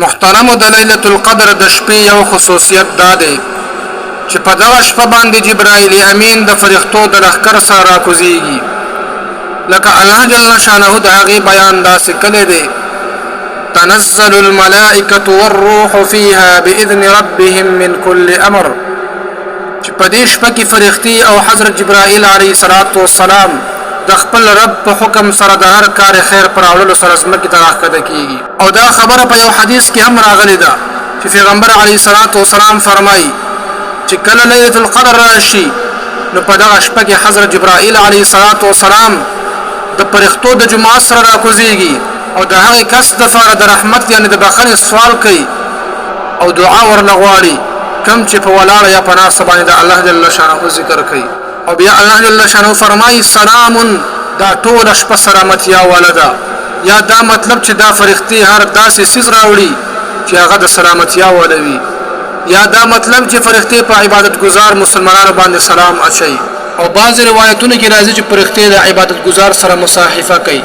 محترم د ليله القدر د شپې یو خصوصیت دا دی چې په دغه شپه باندې جبرائیل امین د فرښتو د لښکر سره راکوزیږي لکه الله جل شانه د هغه بیان داسې کړی دی تنزل الملائکه والروح فيها باذن ربهم من كل امر چې په دې شپه کې فرښتې او حضرت جبرائیل علیه السلام د خپل رب په حکم سره د هر کار خیر پر اړولو سره زمکه ته راښکته کیږي او دا خبره په یو حدیث کې هم راغلی ده چې پیغمبر علیه السلام فرمایي چې کله ليله القدر راشي نو په دغه شپه کې حضرت جبرائیل علیه السلام د فرښتو د جماعت سره راکوزیږي او د هغه کس د لپاره د رحمت یعنی د بخښنې سوال کوي او دعا ورلغواړي کم چې په ولاړه یا په ناسته باندې د الله جل شانه ذکر کوي او بیا الله جل شانه فرمایي سلام دا ټول شپه سلامتیا ولدا یا دا مطلب چې دا فرښتې هر داسې سیز راوړي چې هغه د سلامتیا ولوي یا دا مطلب چې فرښتې په عبادت گزار مسلمانانو باندې سلام اچي او بعض روایتونو کې راځي چې فرښتې د عبادت گزار سره مصاحفه کوي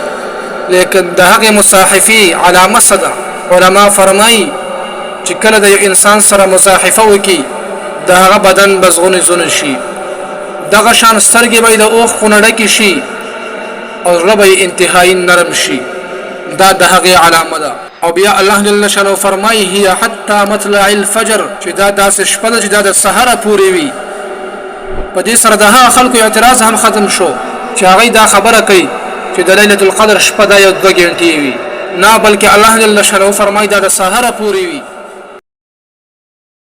لیکن د هغه مصاحفي علامه صدا علما فرمایي چې کله د یو انسان سره مصاحفه وکي د هغه بدن بزغون زون شي دغه شان سترګې به د اوخ خونړه کې شي او رب انتهایی نرم شي دا د هغه علامه ده او بیا الله جل شانه فرمایي هي حتى مطلع الفجر چې دا داسې شپه ده چې دا د سحر پورې وي په دې سره د خلکو اعتراض هم ختم شو چې هغه دا خبره کوي چې د ليله القدر شپه دا یو 2 غنټې وي نه بلکې الله جل شانه فرمایي دا د سحر پورې وي